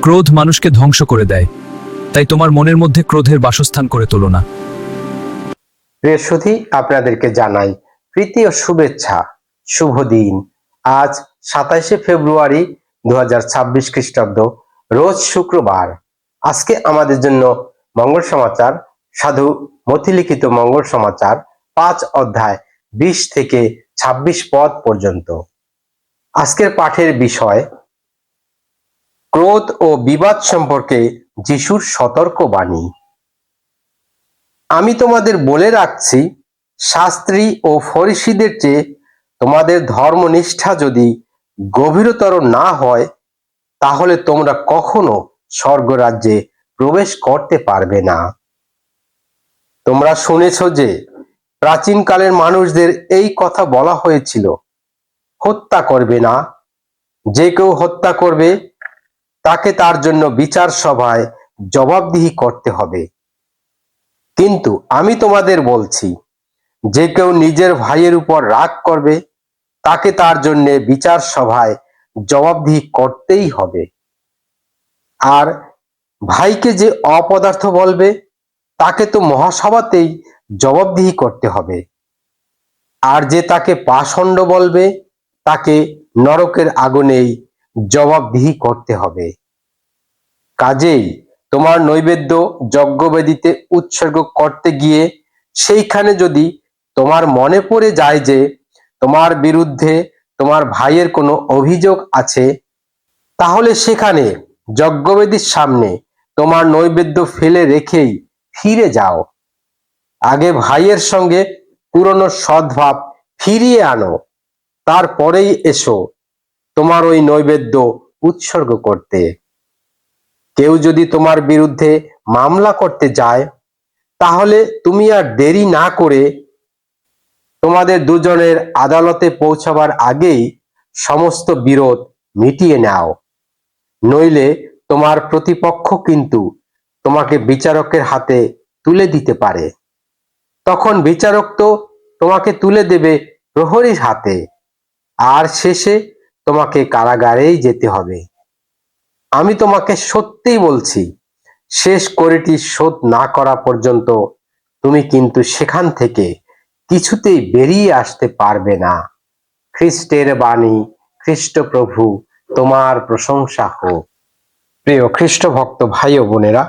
ক্রোধ মানুষকে ধ্বংস করে দেয়, তাই তোমার মনের মধ্যে ক্রোধের বাসস্থান করে তোলো না। প্রিয় সুধী, আপনাদেরকে জানাই প্রীতি ও শুভেচ্ছা। শুভ দিন। আজ 27শে ফেব্রুয়ারি 2026 খ্রিস্টাব্দ, রোজ শুক্রবার। আজকে আমাদের জন্য মঙ্গল সমাচার, সাধু মতি লিখিত মঙ্গল সমাচার 5 অধ্যায় 20 থেকে 26 পদ পর্যন্ত। আজকের পাঠের বিষয় ক্রোধ ও বিবাদ সম্পর্কে যিশুর সতর্ক বাণী। আমি তোমাদের বলে রাখছি, শাস্ত্রী ও ফরিসীদের চেয়ে তোমাদের ধর্মনিষ্ঠা যদি গভীরতর না হয়, তাহলে তোমরা কখনো স্বর্গরাজ্যে প্রবেশ করতে পারবে না। তোমরা শুনেছ যে প্রাচীনকালের মানুষদের এই কথা বলা হয়েছিল, হত্যা করবে না, যে কেউ হত্যা করবে তাকে তার জন্য বিচার সভায় জবাবদিহি করতে হবে। কিন্তু আমি তোমাদের বলছি, যে কেউ নিজের ভাইয়ের উপর রাগ করবে তাকে তার জন্য বিচার সভায় জবাবদিহি করতেই হবে। আর ভাইকে যে অপদার্থ বলবে তাকে তো মহাসভাতেই জবাবদিহি করতে হবে। আর যে তাকে পাষণ্ড বলবে তাকে নরকের আগুনেই জবাবদিহি করতে হবে। কাজেই তোমার নৈবেদ্য যজ্ঞবেদীতে উৎসর্গ করতে গিয়ে সেইখানে যদি তোমার মনে পড়ে যায় যে তোমার বিরুদ্ধে তোমার ভাইয়ের কোনো অভিযোগ আছে, তাহলে সেখানে যজ্ঞবেদীর সামনে তোমার নৈবেদ্য ফেলে রেখেই ফিরে যাও। আগে ভাইয়ের সঙ্গে পুরনো সদ্ভাব ফিরিয়ে আনো, তারপরেই এসো তোমার ওই নৈবেদ্য উৎসর্গ করতে। কেউ যদি তোমার বিরুদ্ধে মামলা করতে যায়, তাহলে তুমি আর দেরি না করে তোমাদের দুজনের আদালতে পৌঁছাবার আগেই সমস্ত বিরোধ মিটিয়ে নাও। নইলে তোমার প্রতিপক্ষ কিন্তু তোমাকে বিচারকের হাতে তুলে দিতে পারে। তখন বিচারক তো তোমাকে তুলে দেবে প্রহরীর হাতে, আর শেষে তোমাকে কারাগারেই যেতে হবে। আমি তোমাকে সত্যিই বলছি, শেষ কড়িটি শোধ না করা পর্যন্ত তুমি কিন্তু সেখান থেকে কিছুতেই বেরিয়ে আসতে পারবে না। খ্রিস্টের বাণী। খ্রিস্ট প্রভু, তোমার প্রশংসা হোক। প্রিয় খ্রিস্ট ভক্ত ভাই ও বোনেরা,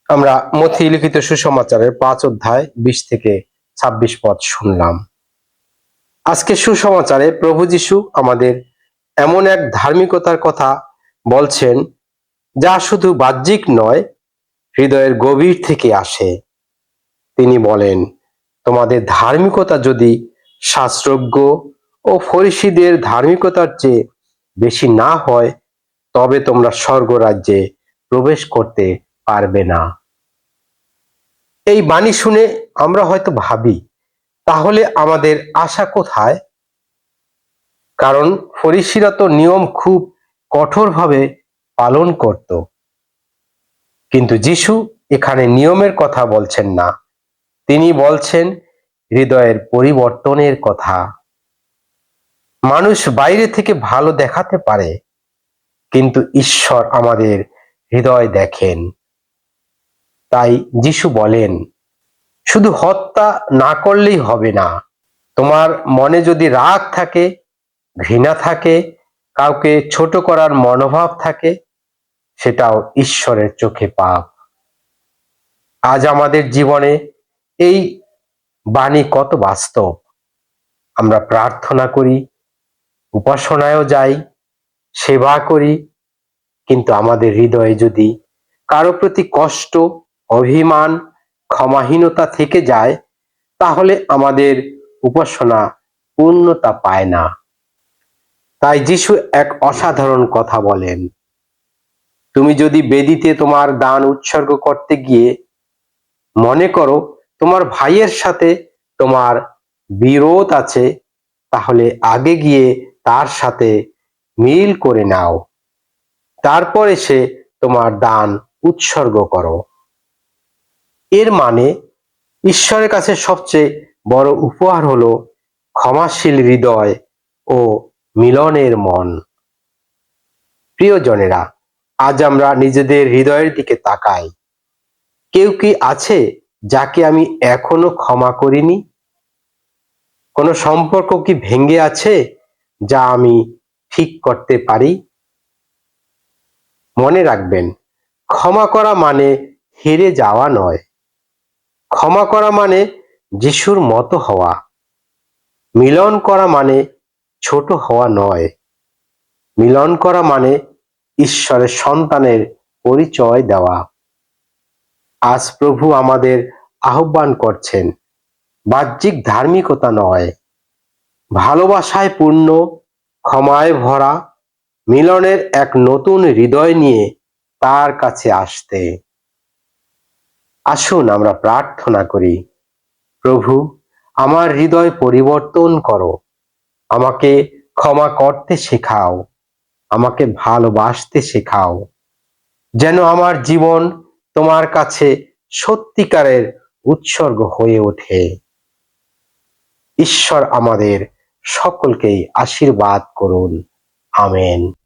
আমরা মথি লিখিত সুসমাচারের 5 অধ্যায় 20 থেকে 26 পদ শুনলাম। আজকে সুসমাচারে প্রভু যিশু আমাদের এমন এক ধার্মিকতার কথা বলছেন যা শুধু বাহ্যিক নয়, হৃদয়ের গভীর থেকে আসে। তিনি বলেন, তোমাদের ধার্মিকতা যদি শাস্ত্রজ্ঞ ও ফরিসীদের ধার্মিকতার চেয়ে বেশি না হয়, তবে তোমরা স্বর্গরাজ্যে প্রবেশ করতে পারবে না। এই বাণী শুনে আমরা হয়তো ভাবি, তাহলে আমাদের আশা কোথায়? কারণ ফরিসীরা তো নিয়ম খুব কঠোরভাবে পালন করত। কিন্তু যিশু এখানে নিয়মের কথা বলছেন না, তিনি বলছেন হৃদয়ের পরিবর্তনের কথা। মানুষ বাইরে থেকে ভালো দেখাতে পারে, কিন্তু ঈশ্বর আমাদের হৃদয় দেখেন। তাই যিশু বলেন, শুধু হত্যা না করলেই হবে না। তোমার মনে যদি রাগ থাকে, ঘৃণা থাকে, কাউকে ছোট করার মনোভাব থাকে, সেটাও ঈশ্বরের চোখে পাপ। আজ আমাদের জীবনে এই বাণী কত বাস্তব। আমরা প্রার্থনা করি, উপাসনায়ও যাই, সেবা করি, কিন্তু আমাদের হৃদয়ে যদি কারো প্রতি কষ্ট, অভিমান, ক্ষমাহীনতা থেকে যায়, তাহলে আমাদের উপাসনা পূর্ণতা পায় না। তাই যিশু এক অসাধারণ কথা বলেন, তুমি যদি বেদিতে তোমার দান উৎসর্গ করতে গিয়ে মনে করো তোমার ভাইয়ের সাথে তোমার বিরোধ আছে, তাহলে আগে গিয়ে তার সাথে মিল করে নাও, তারপর এসে তোমার দান উৎসর্গ করো। এর মানে ঈশ্বরের কাছে সবচেয়ে বড় উপহার হলো ক্ষমাশীল হৃদয় ও মিলনের মন। প্রিয়জনেরা, আজ আমরা নিজেদের হৃদয়ের দিকে তাকাই। কেউ কি আছে যাকে আমি এখনো ক্ষমা করিনি? কোনো সম্পর্ক কি ভেঙে আছে যা আমি ঠিক করতে পারি? মনে রাখবেন, ক্ষমা করা মানে হেরে যাওয়া নয়। ক্ষমা করা মানে যিশুর মতো হওয়া। মিলন করা মানে ছোট হওয়া নয়। মিলন করা মানে ঈশ্বরের সন্তানের পরিচয় দেওয়া। আজ প্রভু আমাদের আহ্বান করছেন, বাহ্যিক ধার্মিকতা নয়, ভালোবাসায় পূর্ণ, ক্ষমায় ভরা, মিলনের এক নতুন হৃদয় নিয়ে তার কাছে আসতে। আসুন আমরা প্রার্থনা করি। প্রভু, আমার হৃদয় পরিবর্তন করো, আমাকে ক্ষমা করতে শেখাও, আমাকে ভালোবাসতে শেখাও, যেন আমার জীবন তোমার কাছে সত্যিকারের উৎসর্গ হয়ে ওঠে। ঈশ্বর আমাদের সকলকেই আশীর্বাদ করুন। আমেন।